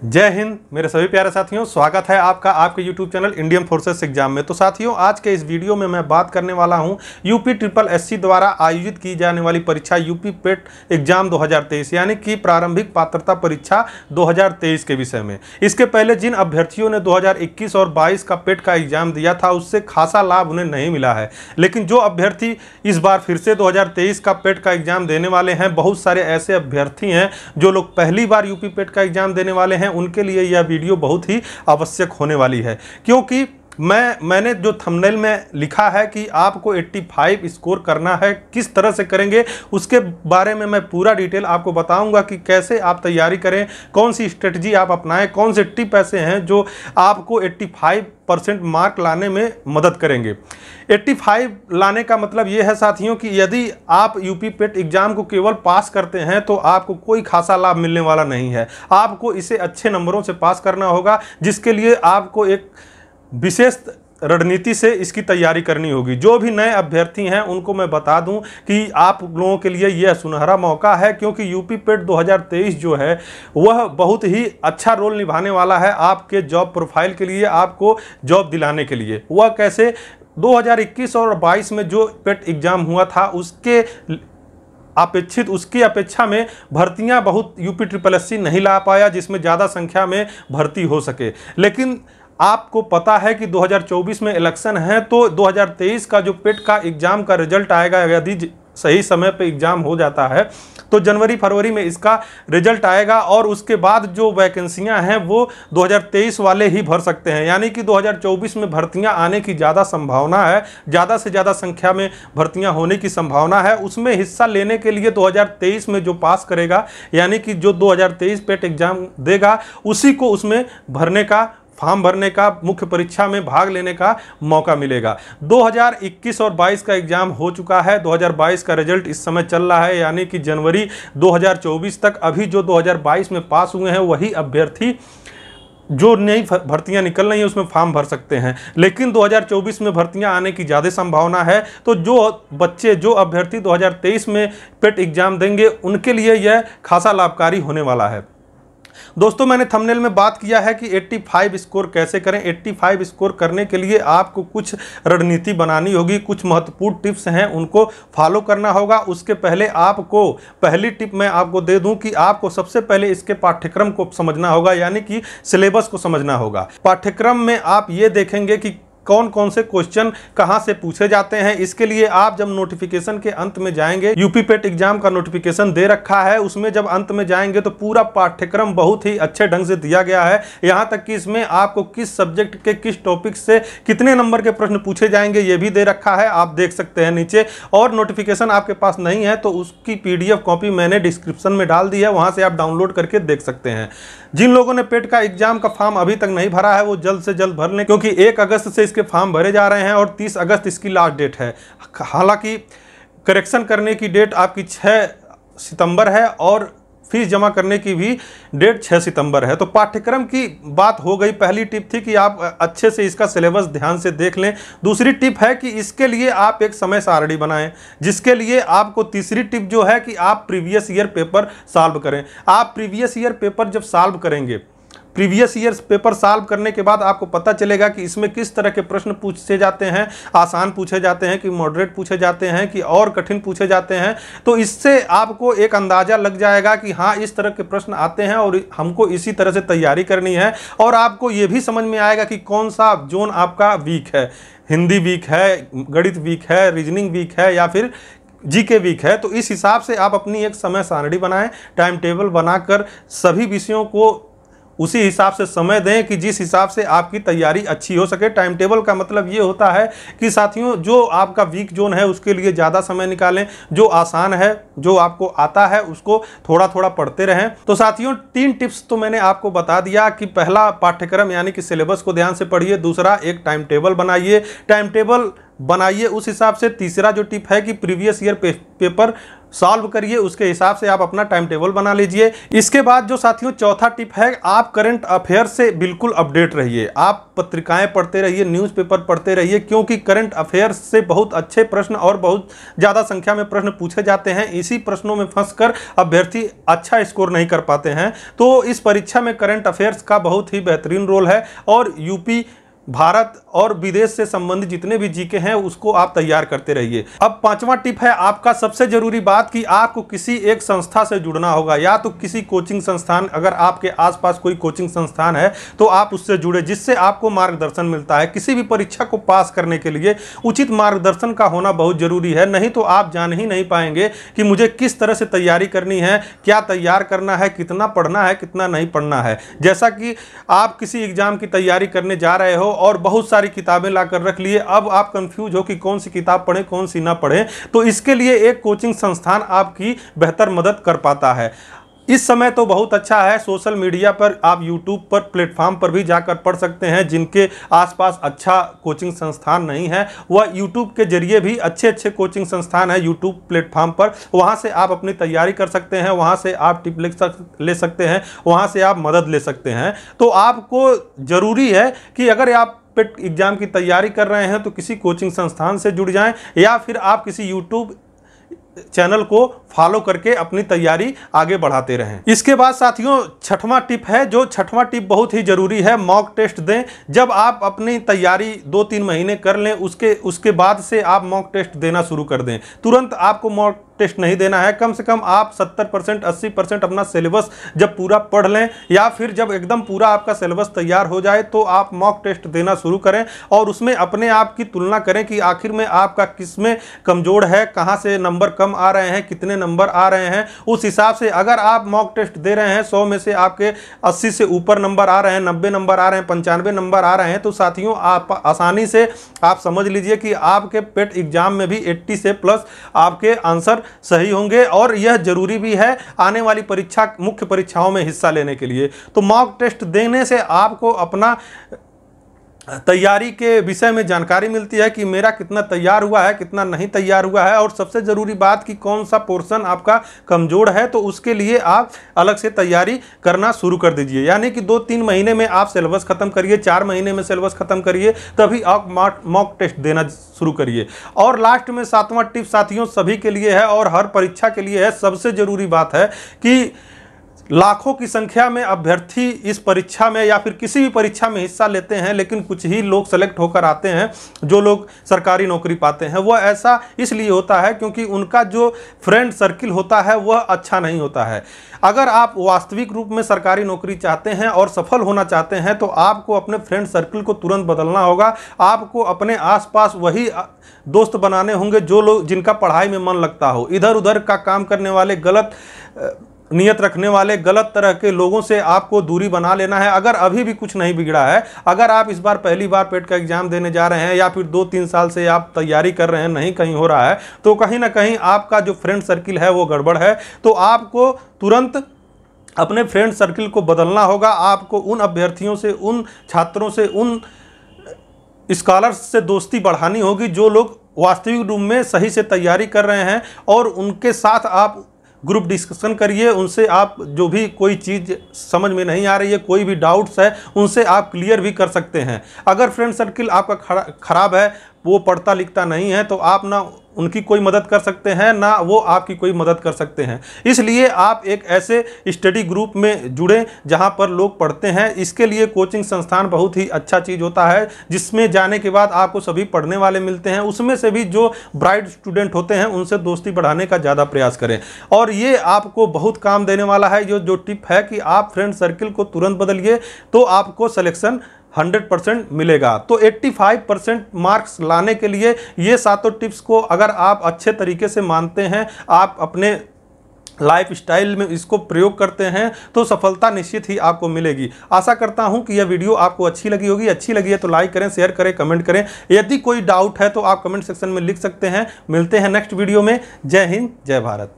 जय हिंद मेरे सभी प्यारे साथियों, स्वागत है आपका आपके YouTube channel Indian forces exam में। तो साथियों, आज के इस वीडियो में मैं बात करने वाला हूं यूपी ट्रिपल एससी द्वारा आयोजित की जाने वाली परीक्षा यूपी पेट एग्जाम 2023 यानी कि प्रारंभिक पात्रता परीक्षा 2023 के विषय में। इसके पहले जिन अभ्यर्थियों ने 2021 और 22 का पेट का एग्जाम दिया था उससे खासा लाभ उन्हें नहीं मिला है, लेकिन जो अभ्यर्थी इस बार फिर से 2023 का पेट का एग्जाम देने वाले हैं, बहुत सारे ऐसे अभ्यर्थी हैं जो लोग पहली बार यूपी पेट का एग्जाम देने वाले हैं, उनके लिए यह वीडियो बहुत ही आवश्यक होने वाली है। क्योंकि मैंने जो थंबनेल में लिखा है कि आपको 85 स्कोर करना है, किस तरह से करेंगे उसके बारे में मैं पूरा डिटेल आपको बताऊंगा कि कैसे आप तैयारी करें, कौन सी स्ट्रेटजी आप अपनाएं, कौन से टिप ऐसे हैं जो आपको 85% मार्क लाने में मदद करेंगे। 85 लाने का मतलब ये है साथियों कि यदि आप यूपी पेट एग्जाम को केवल पास करते हैं तो आपको कोई खासा लाभ मिलने वाला नहीं है। आपको इसे अच्छे नंबरों से पास करना होगा, जिसके लिए आपको एक विशेष रणनीति से इसकी तैयारी करनी होगी। जो भी नए अभ्यर्थी हैं उनको मैं बता दूं कि आप लोगों के लिए यह सुनहरा मौका है, क्योंकि यूपी पेट 2023 जो है वह बहुत ही अच्छा रोल निभाने वाला है आपके जॉब प्रोफाइल के लिए, आपको जॉब दिलाने के लिए। वह कैसे? 2021 और 22 में जो पेट एग्जाम हुआ था उसकी अपेक्षा में भर्तियां बहुत यूपी ट्रिपल एससी नहीं ला पाया, जिसमें ज़्यादा संख्या में भर्ती हो सके। लेकिन आपको पता है कि 2024 में इलेक्शन है, तो 2023 का जो पेट का एग्ज़ाम का रिजल्ट आएगा, यदि सही समय पे एग्ज़ाम हो जाता है तो जनवरी फरवरी में इसका रिजल्ट आएगा और उसके बाद जो वैकेंसियां हैं वो 2023 वाले ही भर सकते हैं। यानी कि 2024 में भर्तियां आने की ज़्यादा संभावना है, ज़्यादा से ज़्यादा संख्या में भर्तियां होने की संभावना है। उसमें हिस्सा लेने के लिए 2023 में जो पास करेगा, यानी कि जो 2023 पेट एग्ज़ाम देगा, उसी को उसमें भरने का, फॉर्म भरने का, मुख्य परीक्षा में भाग लेने का मौका मिलेगा। 2021 और 22 का एग्जाम हो चुका है, 2022 का रिजल्ट इस समय चल रहा है, यानी कि जनवरी 2024 तक अभी जो 2022 में पास हुए हैं वही अभ्यर्थी जो नई भर्तियां निकल रही हैं उसमें फॉर्म भर सकते हैं। लेकिन 2024 में भर्तियां आने की ज़्यादा संभावना है, तो जो अभ्यर्थी 2023 में पेट एग्जाम देंगे उनके लिए यह खासा लाभकारी होने वाला है। दोस्तों, मैंने थंबनेल में बात किया है कि 85 स्कोर कैसे करें। 85 स्कोर करने के लिए आपको कुछ रणनीति बनानी होगी, कुछ महत्वपूर्ण टिप्स हैं उनको फॉलो करना होगा। उसके पहले आपको पहली टिप मैं आपको दे दूं कि आपको सबसे पहले इसके पाठ्यक्रम को समझना होगा, यानी कि सिलेबस को समझना होगा। पाठ्यक्रम में आप ये देखेंगे कि कौन कौन से क्वेश्चन कहां से पूछे जाते हैं। इसके लिए आप जब नोटिफिकेशन के अंत में जाएंगे, यूपी पेट एग्जाम का नोटिफिकेशन दे रखा है, उसमें जब अंत में जाएंगे तो पूरा पाठ्यक्रम बहुत ही अच्छे ढंग से दिया गया है। यहां तक कि इसमें आपको किस सब्जेक्ट के किस टॉपिक से कितने नंबर के प्रश्न पूछे जाएंगे ये भी दे रखा है, आप देख सकते हैं नीचे। और नोटिफिकेशन आपके पास नहीं है तो उसकी PDF कॉपी मैंने डिस्क्रिप्शन में डाल दी है, वहां से आप डाउनलोड करके देख सकते हैं। जिन लोगों ने पेट का एग्जाम का फॉर्म अभी तक नहीं भरा है वो जल्द से जल्द भर लें, क्योंकि 1 अगस्त से इसके फॉर्म भरे जा रहे हैं और 30 अगस्त इसकी लास्ट डेट है। हालांकि करेक्शन करने की डेट आपकी 6 सितंबर है और फीस जमा करने की भी डेट 6 सितंबर है। तो पाठ्यक्रम की बात हो गई। पहली टिप थी कि आप अच्छे से इसका सिलेबस ध्यान से देख लें। दूसरी टिप है कि इसके लिए आप एक समय सारणी बनाएं, जिसके लिए आपको तीसरी टिप जो है कि आप प्रीवियस ईयर पेपर सॉल्व करें। आप प्रीवियस ईयर पेपर जब सॉल्व करेंगे, प्रीवियस ईयर्स पेपर सॉल्व करने के बाद आपको पता चलेगा कि इसमें किस तरह के प्रश्न पूछे जाते हैं, आसान पूछे जाते हैं कि मॉडरेट पूछे जाते हैं कि और कठिन पूछे जाते हैं। तो इससे आपको एक अंदाज़ा लग जाएगा कि हाँ, इस तरह के प्रश्न आते हैं और हमको इसी तरह से तैयारी करनी है। और आपको ये भी समझ में आएगा कि कौन सा जोन आपका वीक है, हिंदी वीक है, गणित वीक है, रीजनिंग वीक है या फिर जीके वीक है। तो इस हिसाब से आप अपनी एक समय सारणी बनाएं, टाइम टेबल बनाकर सभी विषयों को उसी हिसाब से समय दें कि जिस हिसाब से आपकी तैयारी अच्छी हो सके। टाइम टेबल का मतलब ये होता है कि साथियों, जो आपका वीक जोन है उसके लिए ज़्यादा समय निकालें, जो आसान है, जो आपको आता है उसको थोड़ा थोड़ा पढ़ते रहें। तो साथियों, 3 टिप्स तो मैंने आपको बता दिया कि पहला पाठ्यक्रम यानी कि सिलेबस को ध्यान से पढ़िए, दूसरा एक टाइम टेबल बनाइए, टाइम टेबल बनाइए उस हिसाब से। तीसरा जो टिप है कि प्रीवियस ईयर पेपर सॉल्व करिए, उसके हिसाब से आप अपना टाइम टेबल बना लीजिए। इसके बाद जो साथियों चौथा टिप है, आप करंट अफेयर से बिल्कुल अपडेट रहिए। आप पत्रिकाएं पढ़ते रहिए, न्यूज़पेपर पढ़ते रहिए, क्योंकि करंट अफेयर से बहुत अच्छे प्रश्न और बहुत ज़्यादा संख्या में प्रश्न पूछे जाते हैं। इसी प्रश्नों में फंसकर अभ्यर्थी अच्छा स्कोर नहीं कर पाते हैं। तो इस परीक्षा में करंट अफेयर्स का बहुत ही बेहतरीन रोल है और यूपी, भारत और विदेश से संबंधित जितने भी जीके हैं उसको आप तैयार करते रहिए। अब पांचवा टिप है आपका सबसे जरूरी बात कि आपको किसी एक संस्था से जुड़ना होगा, या तो किसी कोचिंग संस्थान, अगर आपके आसपास कोई कोचिंग संस्थान है तो आप उससे जुड़े, जिससे आपको मार्गदर्शन मिलता है। किसी भी परीक्षा को पास करने के लिए उचित मार्गदर्शन का होना बहुत जरूरी है, नहीं तो आप जान ही नहीं पाएंगे कि मुझे किस तरह से तैयारी करनी है, क्या तैयार करना है, कितना पढ़ना है, कितना नहीं पढ़ना है। जैसा कि आप किसी एग्जाम की तैयारी करने जा रहे हो और बहुत सारी किताबें लाकर रख लिए, अब आप कंफ्यूज हो कि कौन सी किताब पढ़ें, कौन सी ना पढ़ें, तो इसके लिए एक कोचिंग संस्थान आपकी बेहतर मदद कर पाता है। इस समय तो बहुत अच्छा है, सोशल मीडिया पर आप यूट्यूब पर प्लेटफॉर्म पर भी जाकर पढ़ सकते हैं। जिनके आसपास अच्छा कोचिंग संस्थान नहीं है वह यूट्यूब के जरिए भी अच्छे अच्छे कोचिंग संस्थान है यूट्यूब प्लेटफॉर्म पर, वहां से आप अपनी तैयारी कर सकते हैं, वहां से आप टिप ले सकते हैं, वहां से आप मदद ले सकते हैं। तो आपको ज़रूरी है कि अगर आप पेट एग्जाम की तैयारी कर रहे हैं तो किसी कोचिंग संस्थान से जुड़ जाएं, या फिर आप किसी यूट्यूब चैनल को फॉलो करके अपनी तैयारी आगे बढ़ाते रहें। इसके बाद साथियों छठवां टिप है, जो छठवां टिप बहुत ही जरूरी है, मॉक टेस्ट दें। जब आप अपनी तैयारी 2-3 महीने कर लें, उसके बाद से आप मॉक टेस्ट देना शुरू कर दें। तुरंत आपको मॉक टेस्ट नहीं देना है, कम से कम आप 70% 80% अपना सिलेबस जब पूरा पढ़ लें, या फिर जब एकदम पूरा आपका सिलेबस तैयार हो जाए तो आप मॉक टेस्ट देना शुरू करें और उसमें अपने आप की तुलना करें कि आखिर में आपका किस में कमजोर है, कहां से नंबर कम आ रहे हैं, कितने नंबर आ रहे हैं। उस हिसाब से अगर आप मॉक टेस्ट दे रहे हैं, 100 में से आपके 80 से ऊपर नंबर आ रहे हैं, 90 नंबर आ रहे हैं, 95 नंबर आ रहे हैं, तो साथियों आप आसानी से आप समझ लीजिए कि आपके पेट एग्जाम में भी 80 से प्लस आपके आंसर सही होंगे। और यह जरूरी भी है आने वाली परीक्षा, मुख्य परीक्षाओं में हिस्सा लेने के लिए। तो मॉक टेस्ट देने से आपको अपना तैयारी के विषय में जानकारी मिलती है कि मेरा कितना तैयार हुआ है, कितना नहीं तैयार हुआ है, और सबसे ज़रूरी बात कि कौन सा पोर्शन आपका कमज़ोर है, तो उसके लिए आप अलग से तैयारी करना शुरू कर दीजिए। यानी कि 2-3 महीने में आप सिलेबस ख़त्म करिए, 4 महीने में सिलेबस ख़त्म करिए, तभी आप मॉक टेस्ट देना शुरू करिए। और लास्ट में 7वां टिप साथियों सभी के लिए है और हर परीक्षा के लिए है। सबसे ज़रूरी बात है कि लाखों की संख्या में अभ्यर्थी इस परीक्षा में या फिर किसी भी परीक्षा में हिस्सा लेते हैं, लेकिन कुछ ही लोग सेलेक्ट होकर आते हैं जो लोग सरकारी नौकरी पाते हैं। वह ऐसा इसलिए होता है क्योंकि उनका जो फ्रेंड सर्किल होता है वह अच्छा नहीं होता है। अगर आप वास्तविक रूप में सरकारी नौकरी चाहते हैं और सफल होना चाहते हैं तो आपको अपने फ्रेंड सर्किल को तुरंत बदलना होगा। आपको अपने आसपास वही दोस्त बनाने होंगे जो लोग, जिनका पढ़ाई में मन लगता हो। इधर उधर का काम करने वाले, गलत नियत रखने वाले, गलत तरह के लोगों से आपको दूरी बना लेना है। अगर अभी भी कुछ नहीं बिगड़ा है, अगर आप इस बार पहली बार पेट का एग्जाम देने जा रहे हैं या फिर 2-3 साल से आप तैयारी कर रहे हैं, नहीं कहीं हो रहा है, तो कहीं ना कहीं आपका जो फ्रेंड सर्किल है वो गड़बड़ है। तो आपको तुरंत अपने फ्रेंड सर्किल को बदलना होगा। आपको उन अभ्यर्थियों से, उन छात्रों से, उन स्कॉलर्स से दोस्ती बढ़ानी होगी जो लोग वास्तविक रूप में सही से तैयारी कर रहे हैं, और उनके साथ आप ग्रुप डिस्कशन करिए। उनसे आप जो भी कोई चीज़ समझ में नहीं आ रही है, कोई भी डाउट्स है, उनसे आप क्लियर भी कर सकते हैं। अगर फ्रेंड सर्किल आपका खराब है, वो पढ़ता लिखता नहीं है, तो आप ना उनकी कोई मदद कर सकते हैं, ना वो आपकी कोई मदद कर सकते हैं। इसलिए आप एक ऐसे स्टडी ग्रुप में जुड़ें जहां पर लोग पढ़ते हैं। इसके लिए कोचिंग संस्थान बहुत ही अच्छा चीज़ होता है, जिसमें जाने के बाद आपको सभी पढ़ने वाले मिलते हैं। उसमें से भी जो ब्राइट स्टूडेंट होते हैं उनसे दोस्ती बढ़ाने का ज़्यादा प्रयास करें, और ये आपको बहुत काम देने वाला है। जो टिप है कि आप फ्रेंड सर्किल को तुरंत बदलिए तो आपको सिलेक्शन 100% मिलेगा। तो 85% मार्क्स लाने के लिए ये 7 टिप्स को अगर आप अच्छे तरीके से मानते हैं, आप अपने लाइफ स्टाइल में इसको प्रयोग करते हैं, तो सफलता निश्चित ही आपको मिलेगी। आशा करता हूं कि यह वीडियो आपको अच्छी लगी होगी। अच्छी लगी है तो लाइक करें, शेयर करें, कमेंट करें। यदि कोई डाउट है तो आप कमेंट सेक्शन में लिख सकते हैं। मिलते हैं नेक्स्ट वीडियो में। जय हिंद, जय भारत।